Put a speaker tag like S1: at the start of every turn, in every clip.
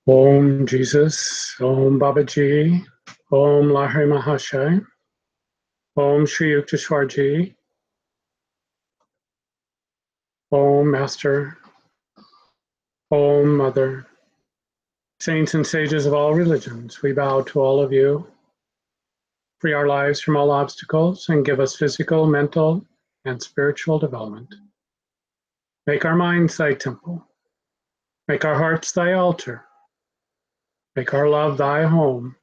S1: Om Jesus, Om Babaji, Om Lahari Mahashai, Om Shri Yukteswarji, Om Master, Om Mother, Saints and Sages of all religions, we bow to all of you. Free our lives from all obstacles and give us physical, mental, and spiritual development. Make our minds thy temple. Make our hearts thy altar. Make our love thy home.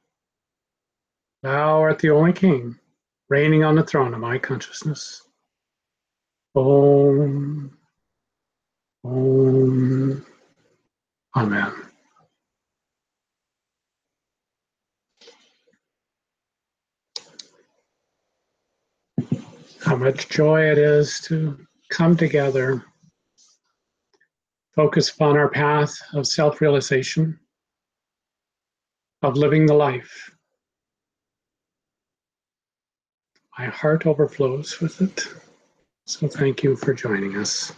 S1: Thou art the only King, reigning on the throne of my consciousness. Om, Om, Amen. How much joy it is to come together, focus upon our path of self-realization, of living the life. My heart overflows with it. So thank you for joining us.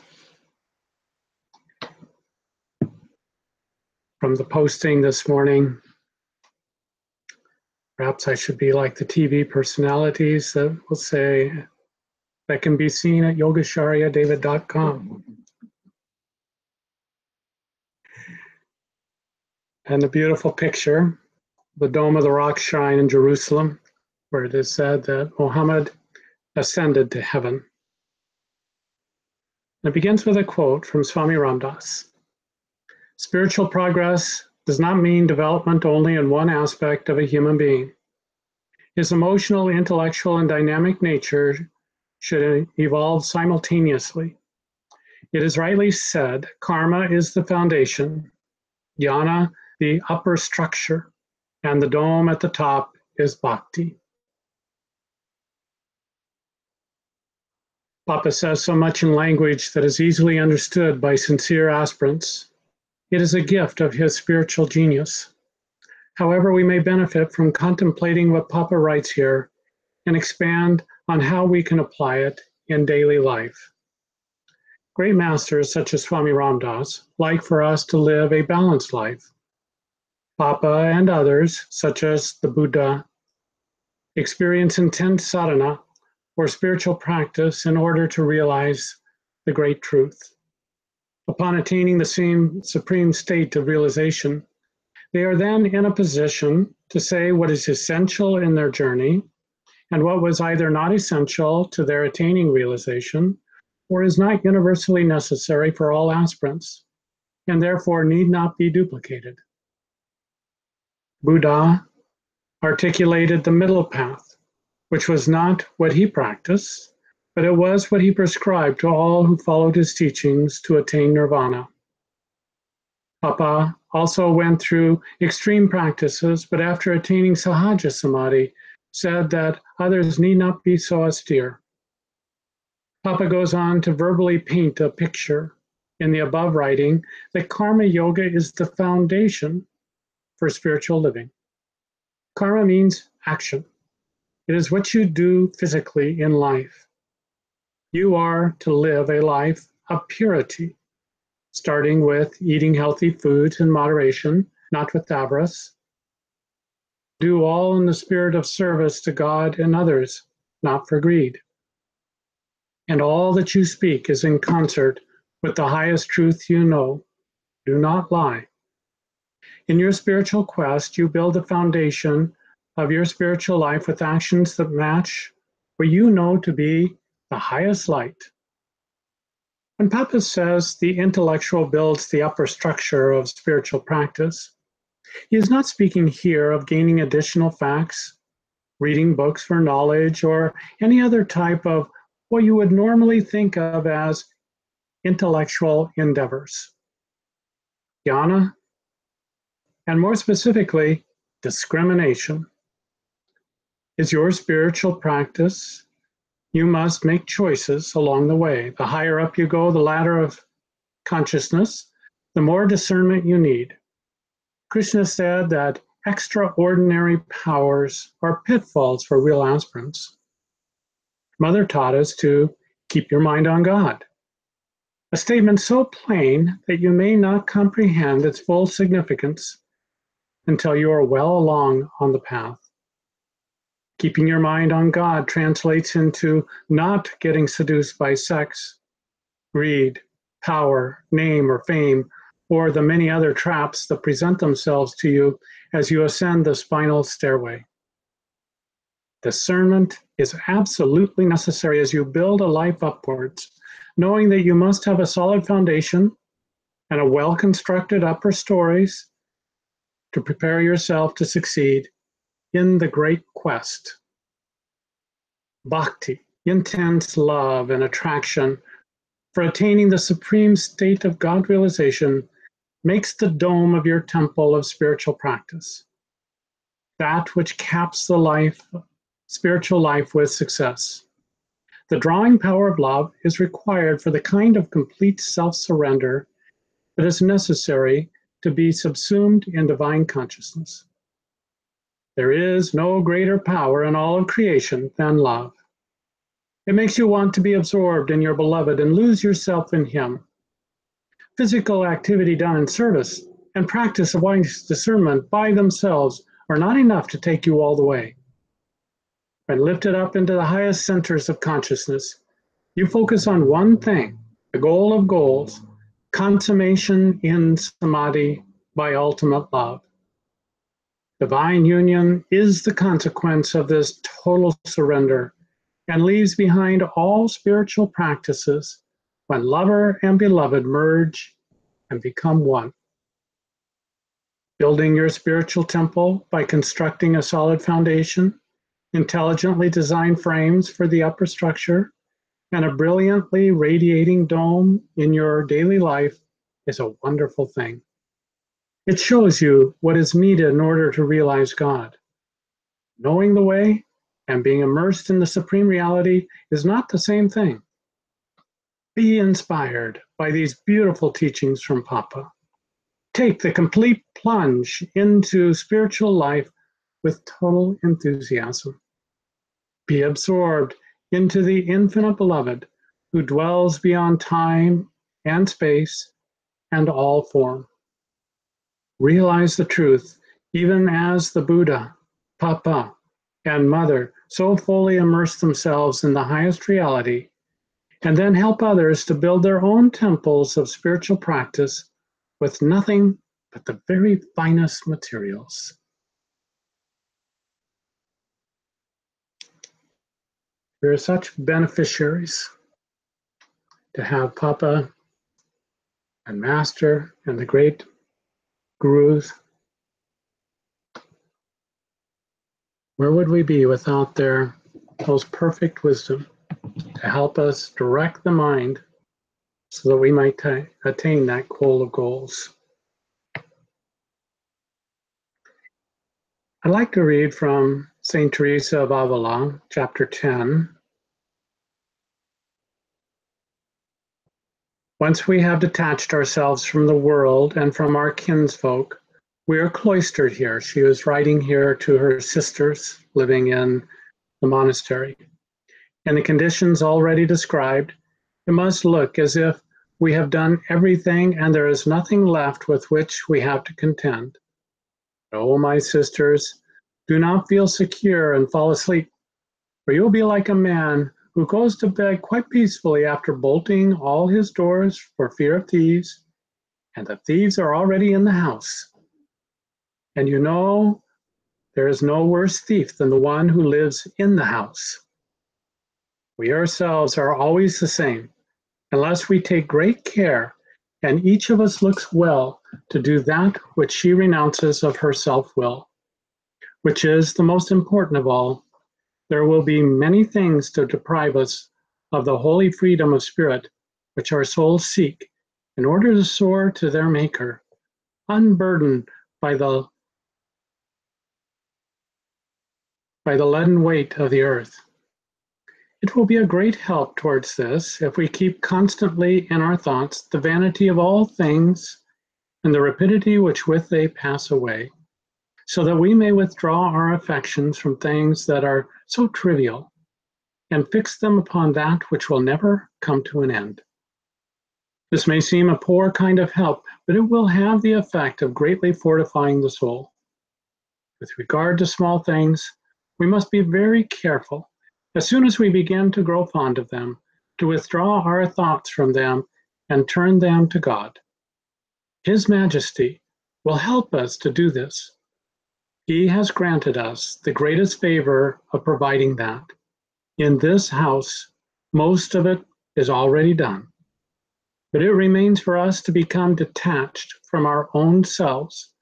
S1: From the posting this morning, perhaps I should be like the TV personalities that will say, that can be seen at yogasharyadavid.com. And the beautiful picture, the Dome of the Rock Shrine in Jerusalem, where it is said that Muhammad ascended to heaven. It begins with a quote from Swami Ramdas. Spiritual progress does not mean development only in one aspect of a human being. His emotional, intellectual, and dynamic nature should evolve simultaneously. It is rightly said, karma is the foundation, jnana the upper structure, and the dome at the top is bhakti. Papa says so much in language that is easily understood by sincere aspirants. It is a gift of his spiritual genius. However, we may benefit from contemplating what Papa writes here and expand on how we can apply it in daily life. Great masters such as Swami Ramdas like for us to live a balanced life. Papa and others, such as the Buddha, experience intense sadhana or spiritual practice in order to realize the great truth. Upon attaining the same supreme state of realization, they are then in a position to say what is essential in their journey and what was either not essential to their attaining realization or is not universally necessary for all aspirants and therefore need not be duplicated. Buddha articulated the middle path, which was not what he practiced, but it was what he prescribed to all who followed his teachings to attain nirvana. Papa also went through extreme practices, but after attaining Sahaja Samadhi, said that others need not be so austere. Papa goes on to verbally paint a picture in the above writing that karma yoga is the foundation for spiritual living. Karma means action. It is what you do physically in life. You are to live a life of purity, starting with eating healthy foods in moderation, not with avarice. Do all in the spirit of service to God and others, not for greed. And all that you speak is in concert with the highest truth you know. Do not lie. In your spiritual quest, you build the foundation of your spiritual life with actions that match what you know to be the highest light. When Papa says the intellectual builds the upper structure of spiritual practice, he is not speaking here of gaining additional facts, reading books for knowledge, or any other type of what you would normally think of as intellectual endeavors. Jnana, and more specifically, discrimination, is your spiritual practice. You must make choices along the way. The higher up you go the ladder of consciousness, the more discernment you need. Krishna said that extraordinary powers are pitfalls for real aspirants. Mother taught us to keep your mind on God, a statement so plain that you may not comprehend its full significance until you are well along on the path. Keeping your mind on God translates into not getting seduced by sex, greed, power, name, or fame, or the many other traps that present themselves to you as you ascend the spinal stairway. Discernment is absolutely necessary as you build a life upwards, knowing that you must have a solid foundation and a well-constructed upper stories to prepare yourself to succeed in the great quest. Bhakti, intense love and attraction for attaining the supreme state of God realization, makes the dome of your temple of spiritual practice, that which caps the spiritual life with success. The drawing power of love is required for the kind of complete self-surrender that is necessary to be subsumed in divine consciousness. There is no greater power in all of creation than love. It makes you want to be absorbed in your beloved and lose yourself in him. Physical activity done in service and practice of wise discernment by themselves are not enough to take you all the way. When lifted up into the highest centers of consciousness, you focus on one thing, the goal of goals, consummation in samadhi by ultimate love. Divine union is the consequence of this total surrender and leaves behind all spiritual practices when lover and beloved merge and become one. Building your spiritual temple by constructing a solid foundation, intelligently designed frames for the upper structure, and a brilliantly radiating dome in your daily life is a wonderful thing. It shows you what is needed in order to realize God. Knowing the way and being immersed in the supreme reality is not the same thing. Be inspired by these beautiful teachings from Papa. Take the complete plunge into spiritual life with total enthusiasm. Be absorbed into the infinite beloved who dwells beyond time and space and all form. Realize the truth, even as the Buddha, Papa, and Mother so fully immerse themselves in the highest reality, and then help others to build their own temples of spiritual practice with nothing but the very finest materials. We are such beneficiaries to have Papa and Master and the great gurus. Where would we be without their most perfect wisdom to help us direct the mind so that we might attain that goal of goals? I'd like to read from St. Teresa of Avila, chapter 10. Once we have detached ourselves from the world and from our kinsfolk, we are cloistered here. She was writing here to her sisters living in the monastery. In the conditions already described, it must look as if we have done everything and there is nothing left with which we have to contend. Oh, my sisters, do not feel secure and fall asleep, for you will be like a man who goes to bed quite peacefully after bolting all his doors for fear of thieves, and the thieves are already in the house. And you know there is no worse thief than the one who lives in the house. We ourselves are always the same, unless we take great care, and each of us looks well to do that which she renounces of her self-will, which is the most important of all. There will be many things to deprive us of the holy freedom of spirit which our souls seek in order to soar to their Maker, unburdened by the leaden weight of the earth. It will be a great help towards this if we keep constantly in our thoughts the vanity of all things and the rapidity which with they pass away, so that we may withdraw our affections from things that are so trivial and fix them upon that which will never come to an end. This may seem a poor kind of help, but it will have the effect of greatly fortifying the soul. With regard to small things, we must be very careful, as soon as we begin to grow fond of them, to withdraw our thoughts from them and turn them to God. His Majesty will help us to do this. He has granted us the greatest favor of providing that. In this house, most of it is already done, but it remains for us to become detached from our own selves,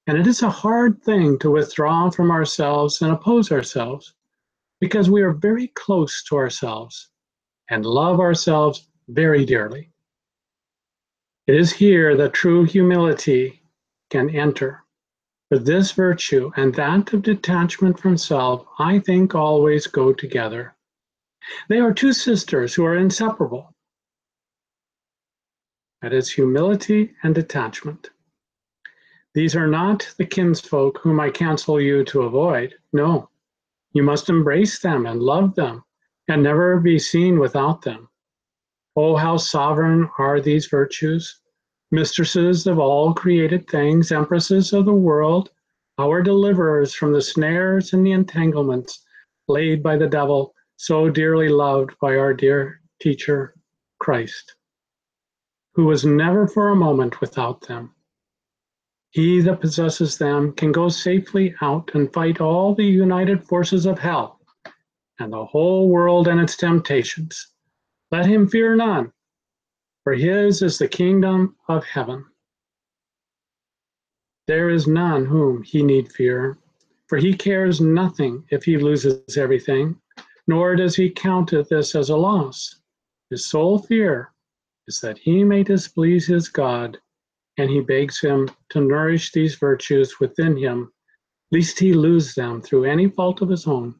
S1: and it is a hard thing to withdraw from ourselves and oppose ourselves, because we are very close to ourselves and love ourselves very dearly. It is here that true humility can enter. For this virtue and that of detachment from self, I think, always go together. They are two sisters who are inseparable. That is humility and detachment. These are not the kinsfolk whom I counsel you to avoid. No, you must embrace them and love them and never be seen without them. Oh, how sovereign are these virtues, mistresses of all created things, empresses of the world, our deliverers from the snares and the entanglements laid by the devil, so dearly loved by our dear teacher, Christ, who was never for a moment without them. He that possesses them can go safely out and fight all the united forces of hell and the whole world and its temptations. Let him fear none, for his is the kingdom of heaven. There is none whom he need fear, for he cares nothing if he loses everything, nor does he count this as a loss. His sole fear is that he may displease his God, and he begs him to nourish these virtues within him, lest he lose them through any fault of his own.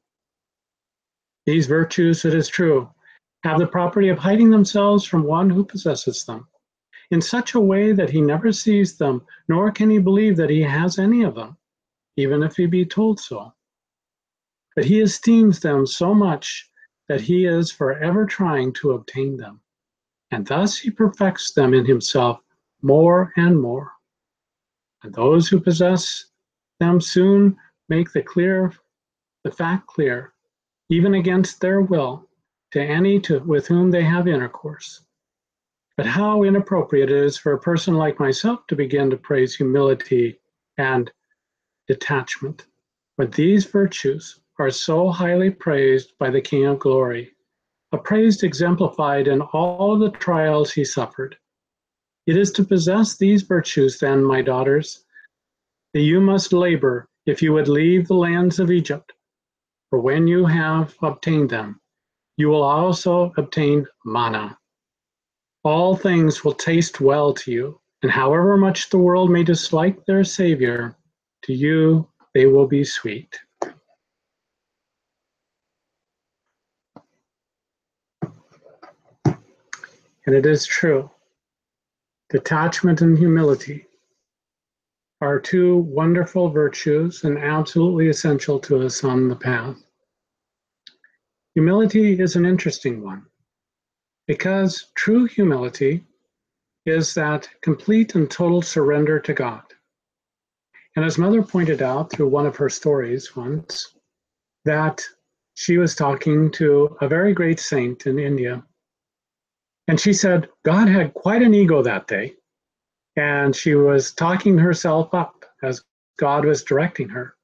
S1: These virtues, it is true, have the property of hiding themselves from one who possesses them, in such a way that he never sees them, nor can he believe that he has any of them, even if he be told so. But he esteems them so much that he is forever trying to obtain them, and thus he perfects them in himself more and more. And those who possess them soon make the fact clear, even against their will, to any with whom they have intercourse. But how inappropriate it is for a person like myself to begin to praise humility and detachment, when these virtues are so highly praised by the King of Glory, a praise exemplified in all the trials he suffered. It is to possess these virtues, then, my daughters, that you must labor if you would leave the lands of Egypt. For when you have obtained them, you will also obtain manna. All things will taste well to you, and however much the world may dislike their Savior, to you they will be sweet. And it is true. Detachment and humility are two wonderful virtues and absolutely essential to us on the path. Humility is an interesting one because true humility is that complete and total surrender to God. And as Mother pointed out through one of her stories once, that she was talking to a very great saint in India. And she said, God had quite an ego that day. And she was talking herself up as God was directing her.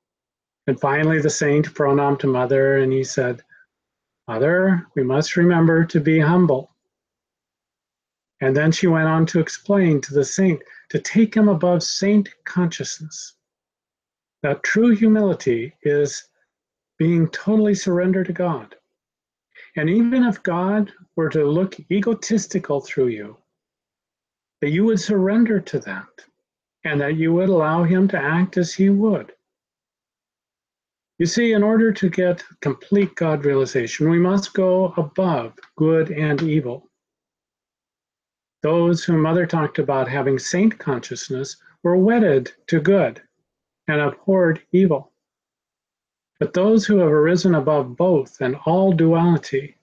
S1: And finally, the saint pronounced to Mother, and he said, Mother, we must remember to be humble. And then she went on to explain to the saint to take him above saint consciousness. That true humility is being totally surrendered to God. And even if God were to look egotistical through you, that you would surrender to that and that you would allow him to act as he would. You see, in order to get complete God realization, we must go above good and evil. Those whom Mother talked about having saint consciousness were wedded to good and abhorred evil. But those who have arisen above both and all duality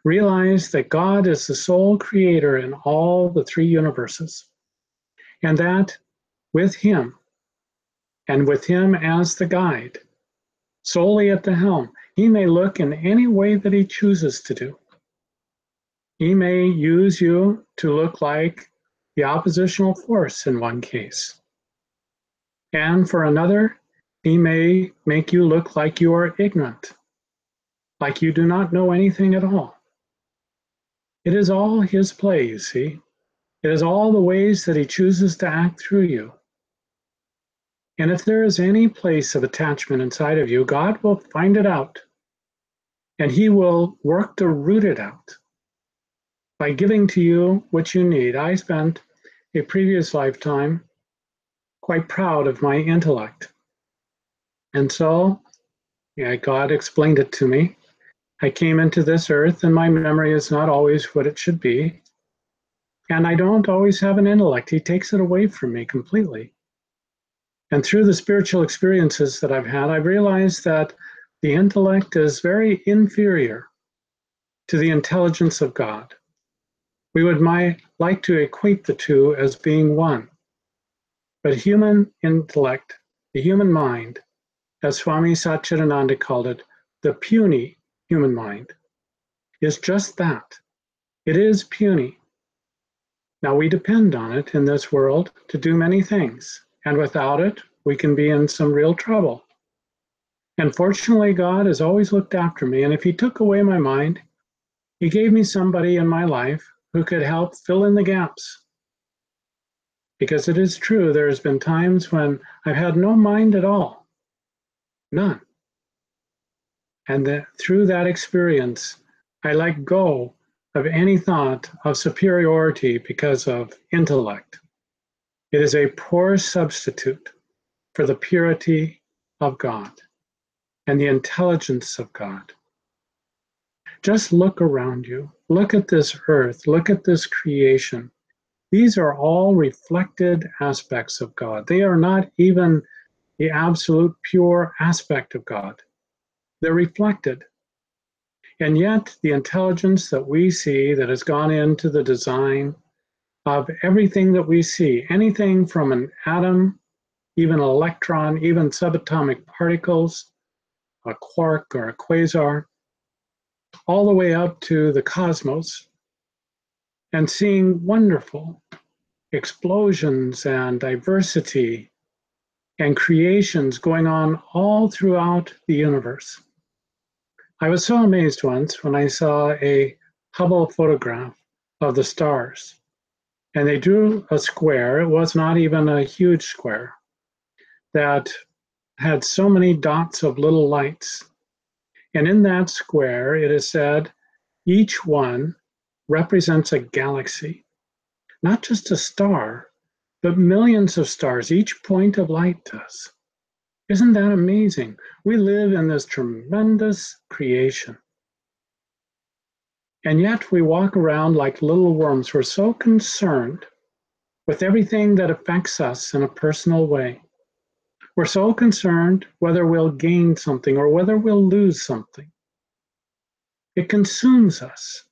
S1: realize that God is the sole creator in all the three universes, and that with him, and with him as the guide, solely at the helm, he may look in any way that he chooses to do. He may use you to look like the oppositional force in one case, and for another, he may make you look like you are ignorant, like you do not know anything at all. It is all his play, you see. It is all the ways that he chooses to act through you. And if there is any place of attachment inside of you, God will find it out. And he will work to root it out by giving to you what you need. I spent a previous lifetime quite proud of my intellect. And so, God explained it to me. I came into this earth and my memory is not always what it should be. And I don't always have an intellect. He takes it away from me completely. And through the spiritual experiences that I've had, I've realized that the intellect is very inferior to the intelligence of God. We would like to equate the two as being one. But human intellect, the human mind, as Swami Satchidananda called it, the puny human mind, is just that. It is puny. Now we depend on it in this world to do many things, and without it, we can be in some real trouble. And fortunately, God has always looked after me, and if he took away my mind, he gave me somebody in my life who could help fill in the gaps. Because it is true, there has been times when I've had no mind at all. None. And through that experience, I let go of any thought of superiority because of intellect. It is a poor substitute for the purity of God and the intelligence of God. Just look around you. Look at this earth. Look at this creation. These are all reflected aspects of God. They are not even the absolute pure aspect of God. They're reflected. And yet, the intelligence that we see that has gone into the design of everything that we see, anything from an atom, even an electron, even subatomic particles, a quark or a quasar, all the way up to the cosmos, and seeing wonderful explosions and diversity and creations going on all throughout the universe. I was so amazed once when I saw a Hubble photograph of the stars, and they drew a square. It was not even a huge square that had so many dots of little lights. And in that square, it is said each one represents a galaxy, not just a star, but millions of stars. Each point of light does. Isn't that amazing? We live in this tremendous creation. And yet we walk around like little worms. We're so concerned with everything that affects us in a personal way. We're so concerned whether we'll gain something or whether we'll lose something. It consumes us.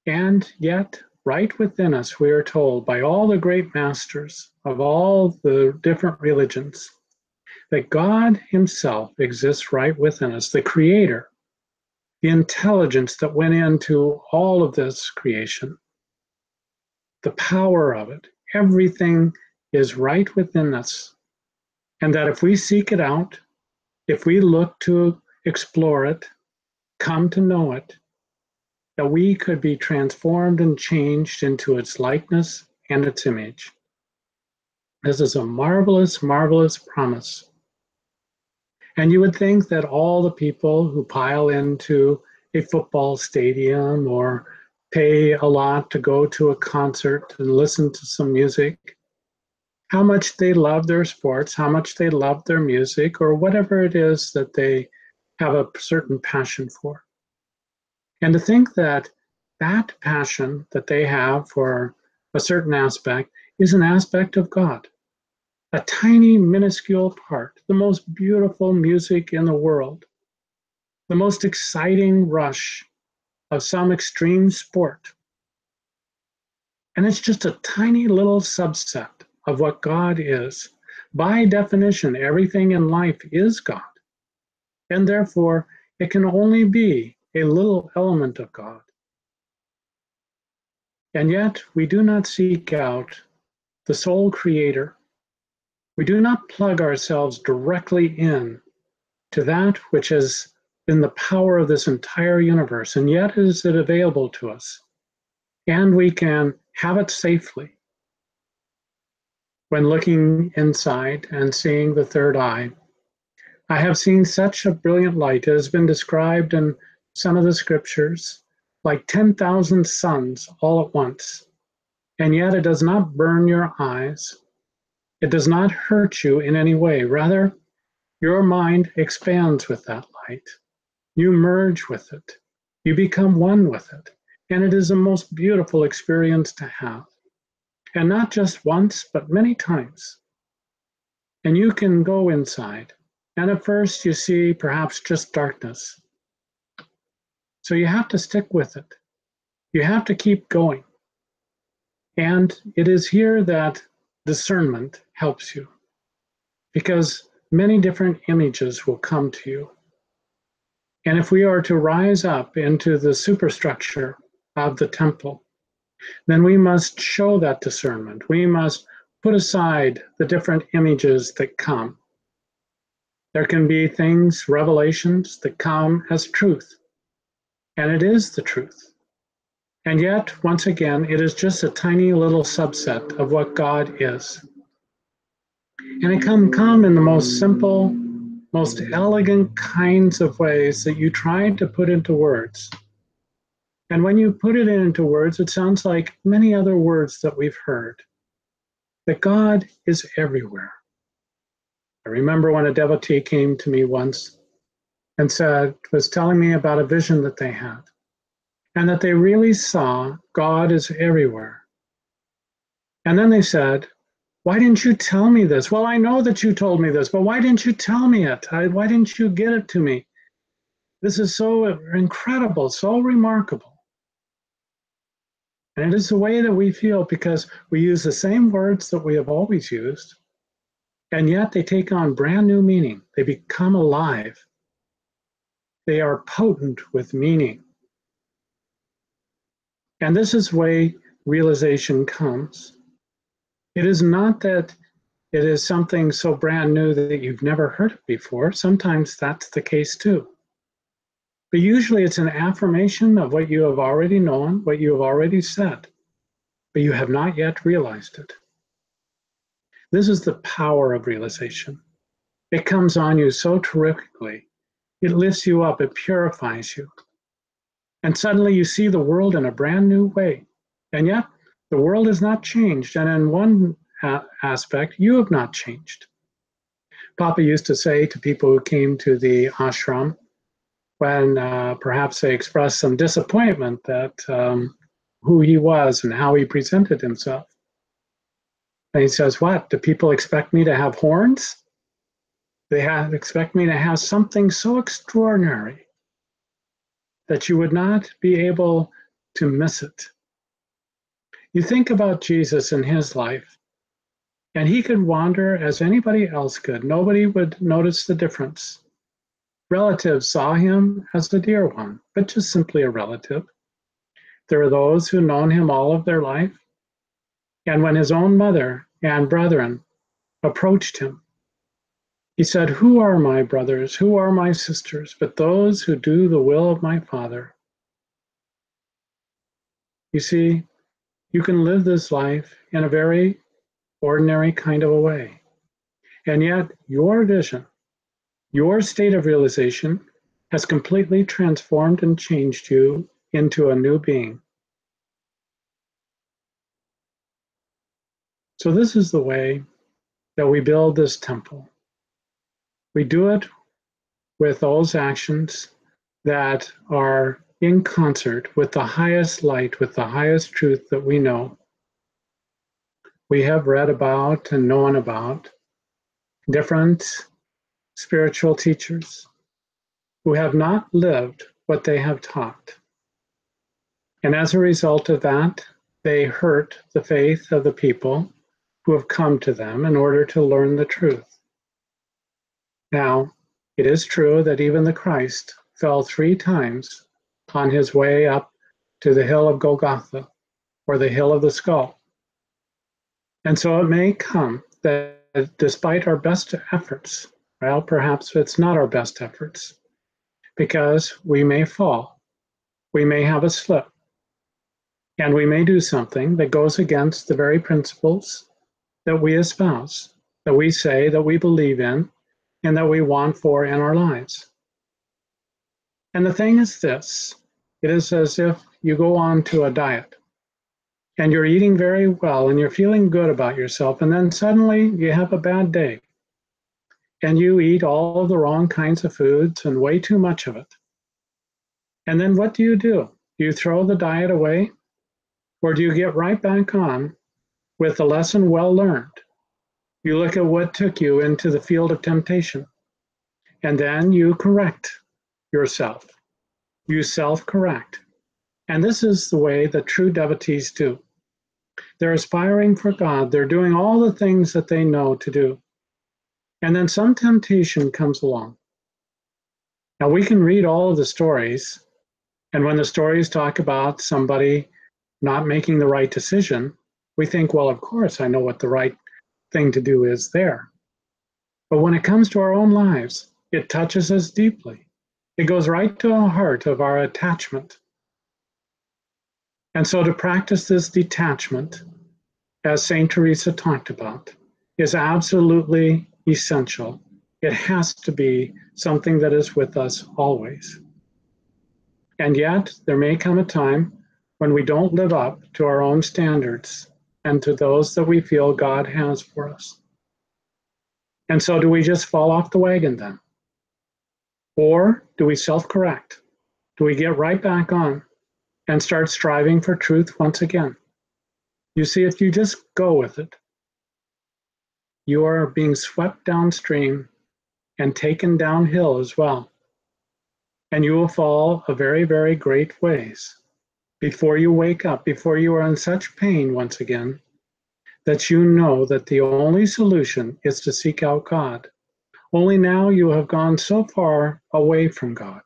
S1: And yet, right within us, we are told by all the great masters of all the different religions that God Himself exists right within us, the Creator, the intelligence that went into all of this creation, the power of it, everything is right within us. And that if we seek it out, if we look to explore it, come to know it, that we could be transformed and changed into its likeness and its image. This is a marvelous, marvelous promise. And you would think that all the people who pile into a football stadium or pay a lot to go to a concert and listen to some music, how much they love their sports, how much they love their music, or whatever it is that they have a certain passion for. And to think that that passion that they have for a certain aspect is an aspect of God, a tiny, minuscule part, the most beautiful music in the world, the most exciting rush of some extreme sport. And it's just a tiny little subset of what God is. By definition, everything in life is God. And therefore, it can only be a little element of God. And yet, we do not seek out the sole creator. We do not plug ourselves directly in to that which is in the power of this entire universe, and yet is it available to us. And we can have it safely when looking inside and seeing the third eye. I have seen such a brilliant light. It has been described in some of the scriptures like 10,000 suns all at once. And yet it does not burn your eyes. It does not hurt you in any way. Rather, your mind expands with that light. You merge with it. You become one with it. And it is the most beautiful experience to have. And not just once, but many times. And you can go inside. And at first you see perhaps just darkness. So you have to stick with it. You have to keep going. And it is here that discernment helps you, because many different images will come to you. And if we are to rise up into the superstructure of the temple, then we must show that discernment. We must put aside the different images that come. There can be things, revelations, that come as truth, and it is the truth. And yet, once again, it is just a tiny little subset of what God is. And it can come in the most simple, most elegant kinds of ways that you try to put into words. And when you put it into words, it sounds like many other words that we've heard, that God is everywhere. I remember when a devotee came to me once and was telling me about a vision that they had. and that they really saw God is everywhere. And then they said, why didn't you tell me this? Well, I know that you told me this, but why didn't you tell me it? Why didn't you get it to me? This is so incredible, so remarkable. And it is the way that we feel because we use the same words that we have always used, and yet they take on brand new meaning. They become alive. They are potent with meaning. And this is the way realization comes. It is not that it is something so brand new that you've never heard it before. Sometimes that's the case too. But usually it's an affirmation of what you have already known, what you have already said, but you have not yet realized it. This is the power of realization. It comes on you so terrifically. It lifts you up, it purifies you. And suddenly you see the world in a brand new way. And yet the world has not changed. And in one aspect, you have not changed. Papa used to say to people who came to the ashram, when perhaps they expressed some disappointment that who he was and how he presented himself. And he says, what? Do people expect me to have horns? They expect me to have something so extraordinary that you would not be able to miss it. You think about Jesus and his life, and he could wander as anybody else could. Nobody would notice the difference. Relatives saw him as the dear one, but just simply a relative. There are those who known him all of their life. And when his own mother and brethren approached him, he said, who are my brothers? Who are my sisters? But those who do the will of my Father. You see, you can live this life in a very ordinary kind of a way. And yet your vision, your state of realization has completely transformed and changed you into a new being. So this is the way that we build this temple. We do it with those actions that are in concert with the highest light, with the highest truth that we know. We have read about and known about different spiritual teachers who have not lived what they have taught. And as a result of that, they hurt the faith of the people who have come to them in order to learn the truth. Now, it is true that even the Christ fell 3 times on his way up to the hill of Golgotha, or the hill of the skull. And so it may come that despite our best efforts, well, perhaps it's not our best efforts, because we may fall, we may have a slip, and we may do something that goes against the very principles that we espouse, that we say that we believe in, and that we want for in our lives. And the thing is this, it is as if you go on to a diet and you're eating very well and you're feeling good about yourself, and then suddenly you have a bad day and you eat all of the wrong kinds of foods and way too much of it. And then what do? Do you throw the diet away, or do you get right back on with the lesson well learned? You look at what took you into the field of temptation, and then you correct yourself. You self-correct. And this is the way that true devotees do. They're aspiring for God. They're doing all the things that they know to do. And then some temptation comes along. Now we can read all of the stories, and when the stories talk about somebody not making the right decision, we think, well, of course, I know what the right thing to do is there. But when it comes to our own lives, it touches us deeply. It goes right to the heart of our attachment. And so to practice this detachment, as St. Teresa talked about, is absolutely essential. It has to be something that is with us always. And yet, there may come a time when we don't live up to our own standards and to those that we feel God has for us. And so do we just fall off the wagon then? Or do we self-correct? Do we get right back on? and start striving for truth once again. You see, if you just go with it, you are being swept downstream and taken downhill as well. And you will fall a very, very great ways before you wake up, before you are in such pain once again, that you know that the only solution is to seek out God. Only now you have gone so far away from God.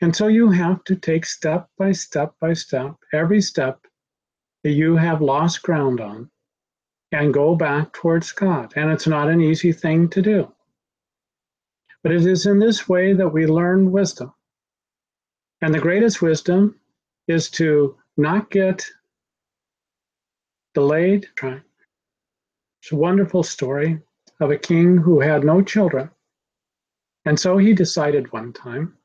S1: And so you have to take step by step by step, every step that you have lost ground on, and go back towards God. And it's not an easy thing to do. But it is in this way that we learn wisdom. And the greatest wisdom is to not get delayed. It's a wonderful story of a king who had no children. And so he decided one time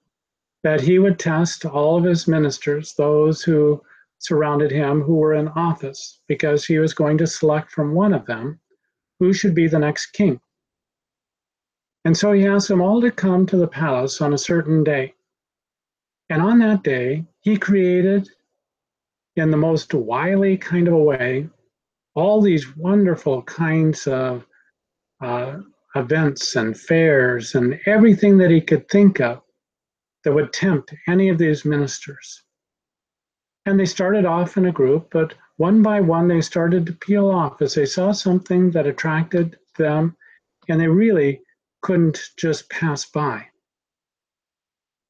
S1: that he would test all of his ministers, those who surrounded him who were in office, because he was going to select from one of them who should be the next king. And so he asked them all to come to the palace on a certain day. And on that day, he created, in the most wily kind of a way, all these wonderful kinds of events and fairs and everything that he could think of that would tempt any of these ministers. And they started off in a group, but one by one they started to peel off as they saw something that attracted them, and they really couldn't just pass by.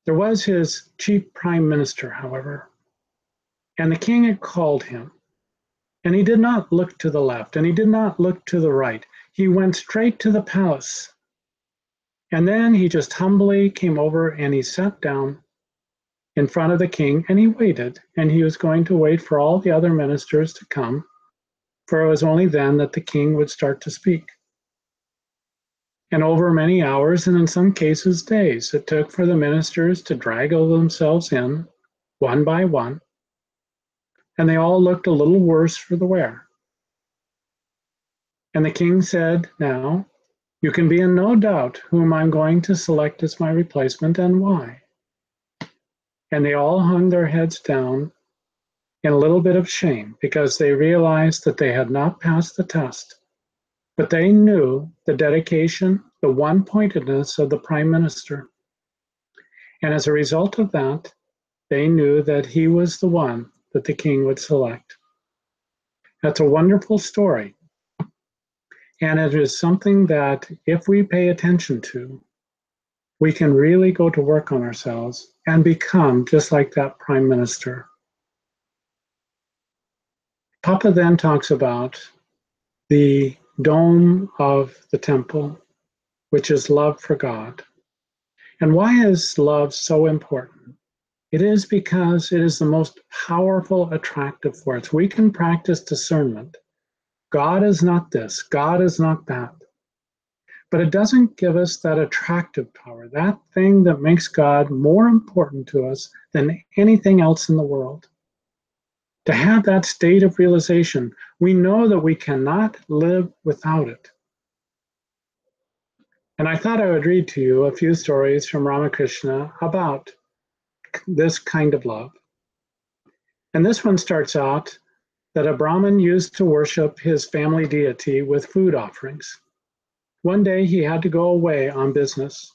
S1: There was his chief prime minister, however, and the king had called him, and he did not look to the left, and he did not look to the right. He went straight to the palace. And then he just humbly came over and he sat down in front of the king and he waited. And he was going to wait for all the other ministers to come, for it was only then that the king would start to speak. And over many hours, and in some cases days, it took for the ministers to drag themselves in one by one. And they all looked a little worse for the wear. And the king said, "Now, you can be in no doubt whom I'm going to select as my replacement and why." And they all hung their heads down in a little bit of shame because they realized that they had not passed the test. But they knew the dedication, the one-pointedness of the prime minister. And as a result of that, they knew that he was the one that the king would select. That's a wonderful story. And it is something that if we pay attention to, we can really go to work on ourselves and become just like that prime minister. Papa then talks about the dome of the temple, which is love for God. And why is love so important? It is because it is the most powerful attractive force. We can practice discernment. God is not this, God is not that. But it doesn't give us that attractive power, that thing that makes God more important to us than anything else in the world. To have that state of realization, we know that we cannot live without it. And I thought I would read to you a few stories from Ramakrishna about this kind of love. And this one starts out that a Brahmin used to worship his family deity with food offerings. One day he had to go away on business.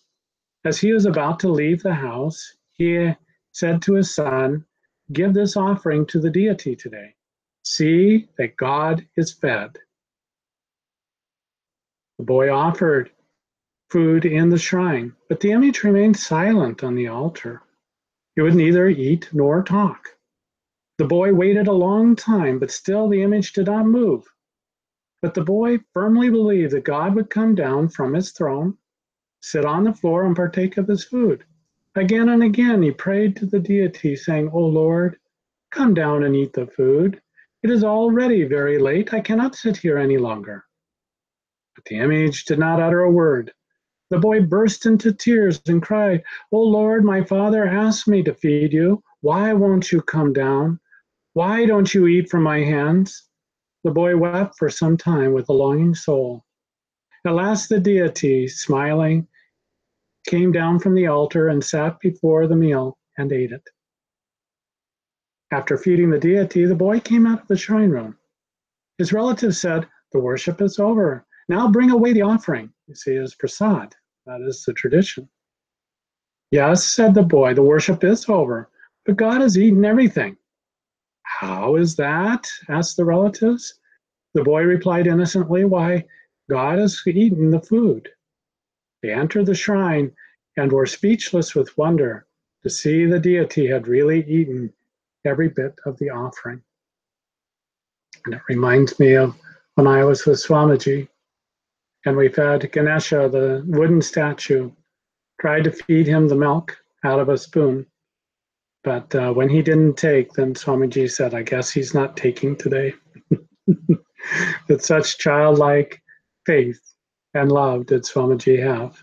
S1: As he was about to leave the house, he said to his son, "Give this offering to the deity today. See that God is fed." The boy offered food in the shrine, but the image remained silent on the altar. It would neither eat nor talk. The boy waited a long time, but still the image did not move. But the boy firmly believed that God would come down from his throne, sit on the floor, and partake of his food. Again and again he prayed to the deity, saying, "O Lord, come down and eat the food. It is already very late. I cannot sit here any longer." But the image did not utter a word. The boy burst into tears and cried, "O Lord, my father asked me to feed you. Why won't you come down? Why don't you eat from my hands?" The boy wept for some time with a longing soul. At last the deity, smiling, came down from the altar and sat before the meal and ate it. After feeding the deity, the boy came out of the shrine room. His relatives said, "The worship is over. Now bring away the offering." You see, it is prasad. That is the tradition. "Yes," said the boy, "the worship is over, but God has eaten everything." "How is that?" asked the relatives. The boy replied innocently, "Why, God has eaten the food." They entered the shrine and were speechless with wonder to see the deity had really eaten every bit of the offering. And it reminds me of when I was with Swamiji and we fed Ganesha, the wooden statue, tried to feed him the milk out of a spoon. But when he didn't take, then Swamiji said, "I guess he's not taking today." With such childlike faith and love did Swamiji have.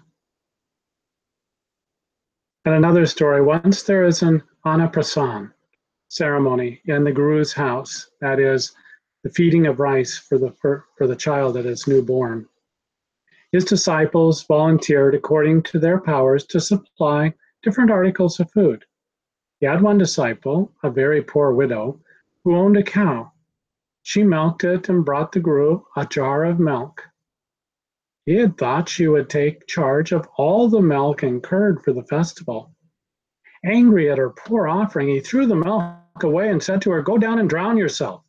S1: And another story, once there is an Annaprasan ceremony in the Guru's house, that is, the feeding of rice for the child that is newborn. His disciples volunteered according to their powers to supply different articles of food. He had one disciple, a very poor widow, who owned a cow. She milked it and brought the Guru a jar of milk. He had thought she would take charge of all the milk and curd for the festival. Angry at her poor offering, he threw the milk away and said to her, "Go down and drown yourself."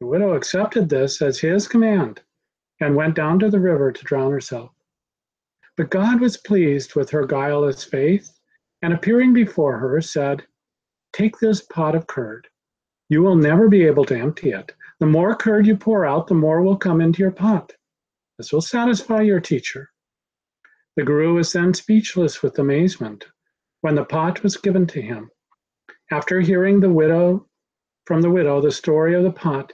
S1: The widow accepted this as his command and went down to the river to drown herself. But God was pleased with her guileless faith and appearing before her said, "Take this pot of curd. You will never be able to empty it. The more curd you pour out, the more will come into your pot. This will satisfy your teacher." The Guru was then speechless with amazement when the pot was given to him. After hearing from the widow the story of the pot,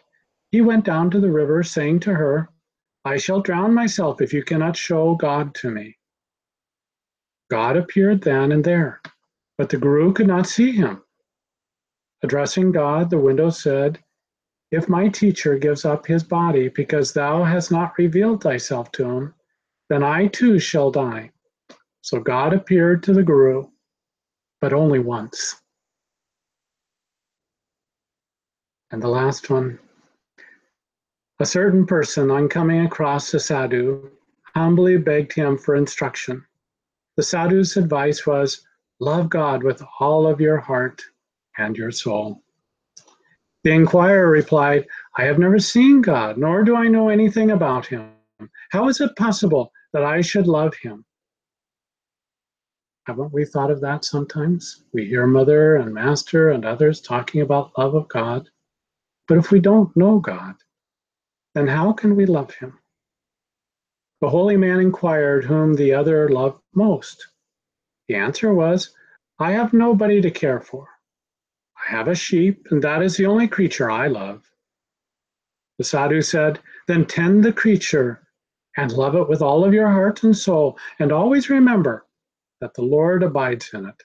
S1: he went down to the river, saying to her, "I shall drown myself if you cannot show God to me." God appeared then and there, but the Guru could not see him. Addressing God, the widow said, "If my teacher gives up his body because thou hast not revealed thyself to him, then I too shall die." So God appeared to the Guru, but only once. And the last one. A certain person, on coming across a sadhu, humbly begged him for instruction. The sadhu's advice was, "Love God with all of your heart and your soul." The inquirer replied, "I have never seen God, nor do I know anything about him. How is it possible that I should love him?" Haven't we thought of that sometimes? We hear Mother and Master and others talking about love of God, but if we don't know God, then how can we love him? The holy man inquired whom the other loved most. The answer was, "I have nobody to care for. I have a sheep, and that is the only creature I love." The sadhu said, "Then tend the creature and love it with all of your heart and soul, and always remember that the Lord abides in it."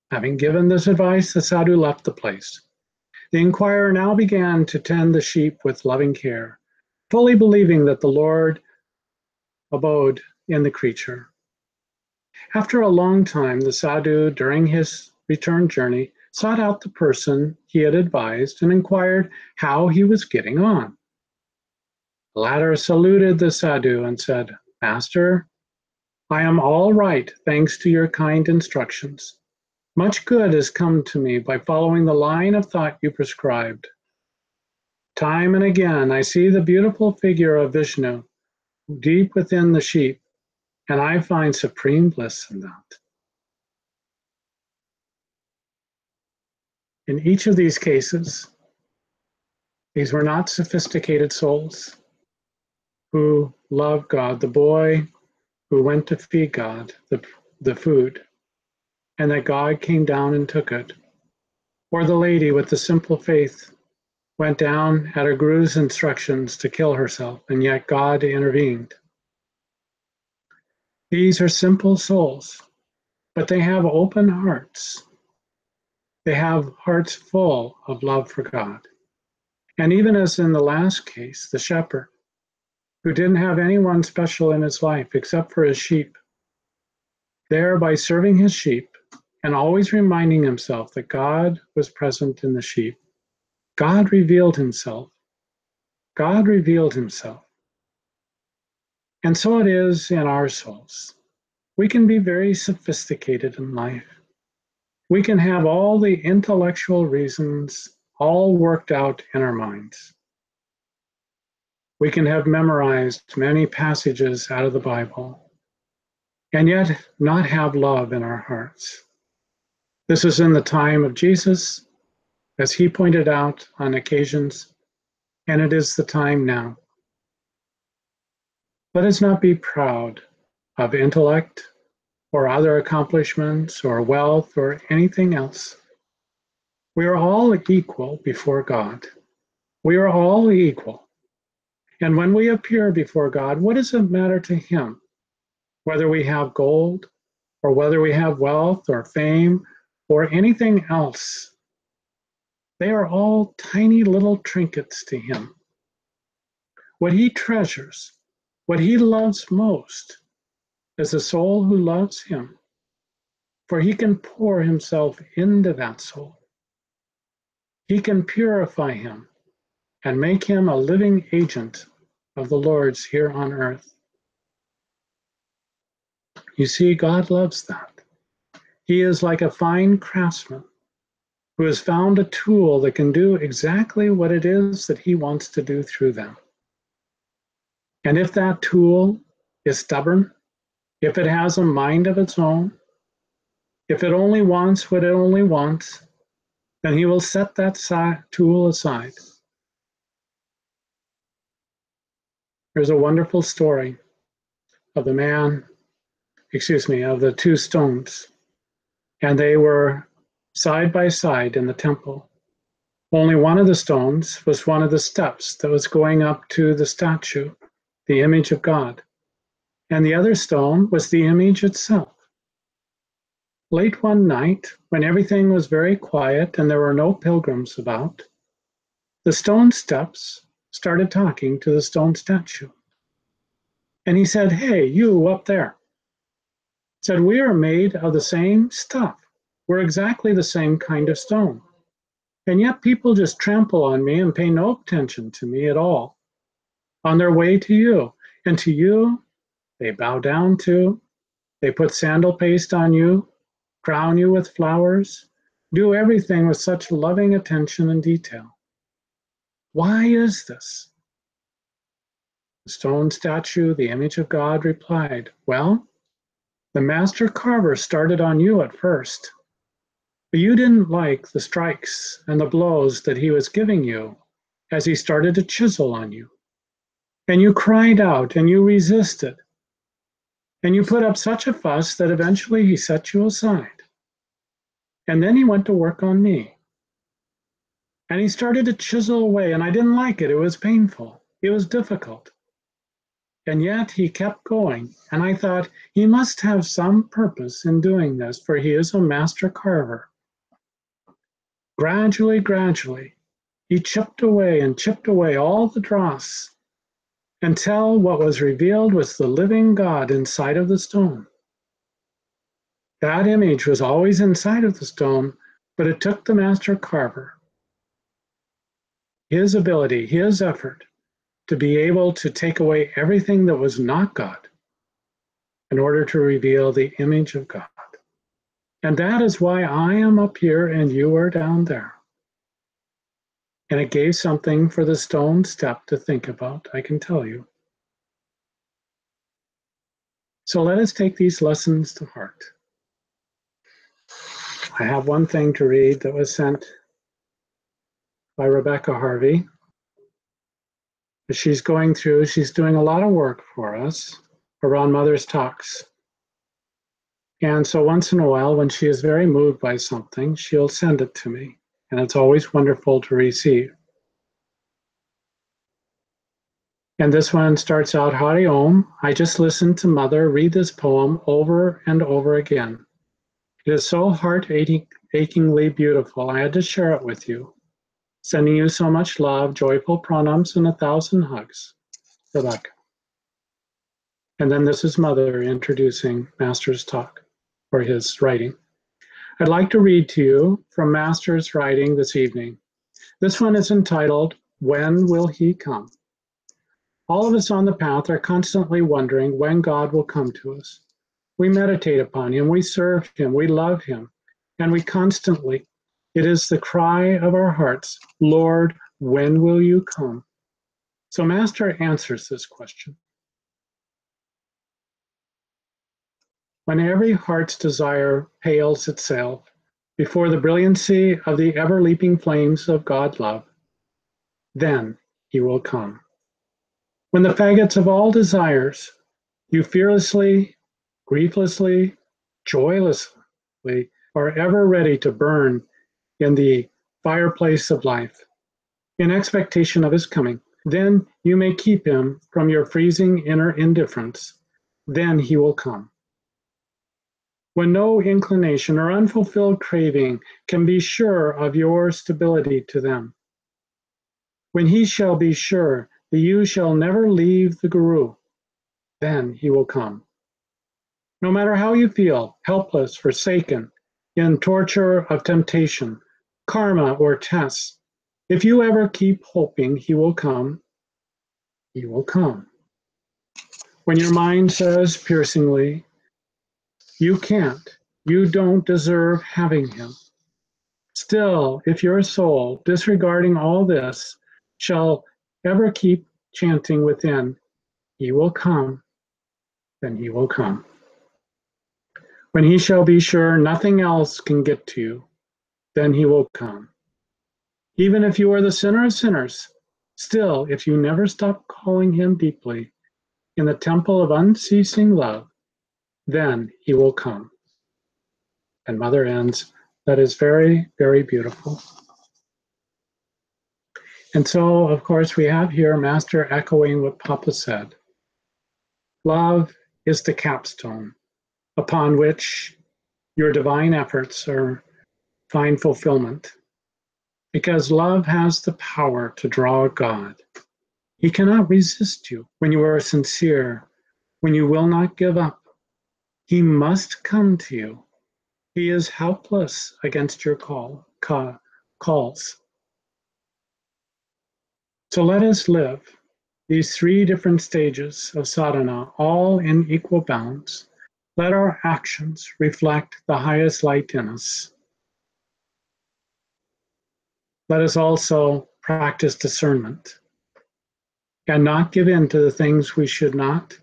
S1: Having given this advice, the sadhu left the place. The inquirer now began to tend the sheep with loving care, fully believing that the Lord abode in the creature. After a long time, the sadhu, during his return journey, sought out the person he had advised and inquired how he was getting on. The latter saluted the sadhu and said, "Master, I am all right thanks to your kind instructions. Much good has come to me by following the line of thought you prescribed. Time and again I see the beautiful figure of Vishnu deep within the sheep, and I find supreme bliss in that." In each of these cases, these were not sophisticated souls who loved God, the boy who went to feed God the food, and that God came down and took it, or the lady with the simple faith went down at her Guru's instructions to kill herself, and yet God intervened. These are simple souls, but they have open hearts. They have hearts full of love for God. And even as in the last case, the shepherd, who didn't have anyone special in his life except for his sheep, there by serving his sheep and always reminding himself that God was present in the sheep. God revealed himself. God revealed himself. And so it is in our souls. We can be very sophisticated in life. We can have all the intellectual reasons all worked out in our minds. We can have memorized many passages out of the Bible, and yet not have love in our hearts. This is in the time of Jesus, as he pointed out on occasions, and it is the time now. Let us not be proud of intellect or other accomplishments or wealth or anything else. We are all equal before God. We are all equal. And when we appear before God, what does it matter to him? Whether we have gold or whether we have wealth or fame or anything else, they are all tiny little trinkets to him. What he treasures, what he loves most, is the soul who loves him, for he can pour himself into that soul. He can purify him and make him a living agent of the Lord's here on earth. You see, God loves that. He is like a fine craftsman who has found a tool that can do exactly what it is that he wants to do through them. And if that tool is stubborn, if it has a mind of its own, if it only wants what it only wants, then he will set that tool aside. There's a wonderful story of the two stones, and they were side by side in the temple. Only one of the stones was one of the steps that was going up to the statue, the image of God, and the other stone was the image itself. Late one night, when everything was very quiet and there were no pilgrims about, the stone steps started talking to the stone statue. And he said, "Hey, you up there," said, "we are made of the same stuff. We're exactly the same kind of stone. And yet people just trample on me and pay no attention to me at all on their way to you. And to you, they bow down to, they put sandal paste on you, crown you with flowers, do everything with such loving attention and detail. Why is this?" The stone statue, the image of God, replied, "Well, the master carver started on you at first, but you didn't like the strikes and the blows that he was giving you as he started to chisel on you. And you cried out and you resisted. And you put up such a fuss that eventually he set you aside. And then he went to work on me. And he started to chisel away, and I didn't like it. It was painful. It was difficult. And yet he kept going, and I thought, he must have some purpose in doing this, for he is a master carver. Gradually, he chipped away and chipped away all the dross until what was revealed was the living God inside of the stone. That image was always inside of the stone, but it took the master carver, his ability, his effort, to be able to take away everything that was not God in order to reveal the image of God. And that is why I am up here and you are down there. And it gave something for the stone step to think about, I can tell you. So let us take these lessons to heart. I have one thing to read that was sent by Rebecca Harvey. She's doing a lot of work for us around Mother's Talks. And so once in a while, when she is very moved by something, she'll send it to me. And it's always wonderful to receive. And this one starts out, Hari Om. I just listened to Mother read this poem over and over again. It is so heart-achingly beautiful. I had to share it with you. Sending you so much love, joyful pranams, and 1,000 hugs. Rebecca. And then this is Mother introducing Master's talk, or his writing. I'd like to read to you from Master's writing this evening. This one is entitled, When Will He Come? All of us on the path are constantly wondering when God will come to us. We meditate upon Him, we serve Him, we love Him, and we constantly, it is the cry of our hearts, Lord, when will you come? So Master answers this question. When every heart's desire pales itself before the brilliancy of the ever-leaping flames of God's love, then He will come. When the faggots of all desires you fearlessly, grieflessly, joylessly are ever ready to burn in the fireplace of life, in expectation of His coming, then you may keep Him from your freezing inner indifference. Then He will come. When no inclination or unfulfilled craving can be sure of your stability to them. When He shall be sure that you shall never leave the Guru, then He will come. No matter how you feel, helpless, forsaken, in torture of temptation, karma, or tests, if you ever keep hoping He will come, He will come. When your mind says piercingly, you can't, you don't deserve having Him, still, if your soul, disregarding all this, shall ever keep chanting within, He will come, then He will come. When He shall be sure nothing else can get to you, then He will come. Even if you are the sinner of sinners, still, if you never stop calling Him deeply in the temple of unceasing love, then He will come. And Mother ends, that is very, very beautiful. And so, of course, we have here Master echoing what Papa said. Love is the capstone upon which your divine efforts find fulfillment. Because love has the power to draw God. He cannot resist you when you are sincere, when you will not give up. He must come to you. He is helpless against your calls. So let us live these three different stages of sadhana, all in equal balance. Let our actions reflect the highest light in us. Let us also practice discernment and not give in to the things we should not,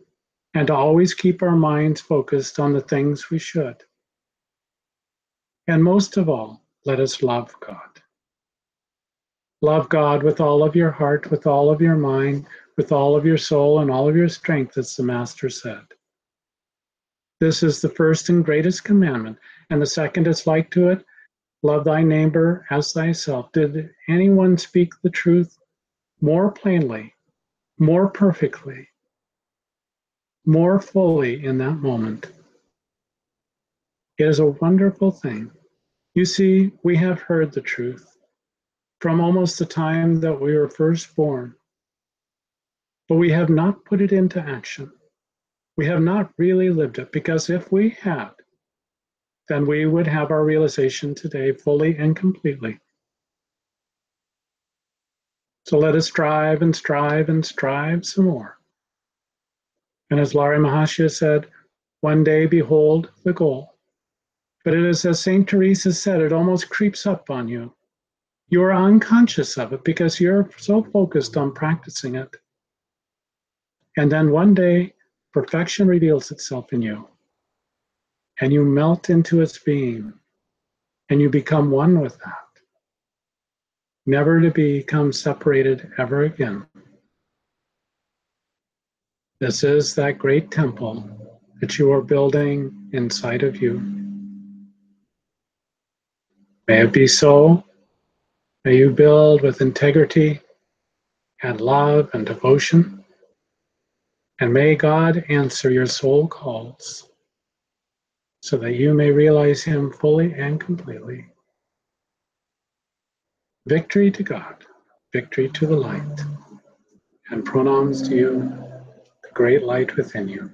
S1: and to always keep our minds focused on the things we should. And most of all, let us love God. Love God with all of your heart, with all of your mind, with all of your soul, and all of your strength, as the Master said. This is the first and greatest commandment, and the second is like to it, love thy neighbor as thyself. Did anyone speak the truth more plainly, more perfectly, more fully in that moment? It is a wonderful thing. You see, we have heard the truth from almost the time that we were first born, but we have not put it into action. We have not really lived it, because if we had, then we would have our realization today fully and completely. So let us strive and strive and strive some more. And as Larry Mahashya said, one day behold the goal. But it is as St. Teresa said, it almost creeps up on you. You are unconscious of it because you're so focused on practicing it. And then one day, perfection reveals itself in you, and you melt into its being, and you become one with that, never to become separated ever again. This is that great temple that you are building inside of you. May it be so. May you build with integrity and love and devotion, and may God answer your soul calls so that you may realize Him fully and completely. Victory to God, victory to the light, and pronouns to you, the great light within you.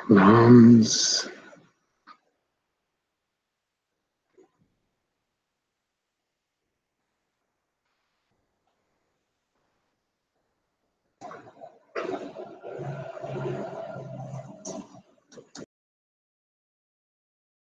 S1: numbs,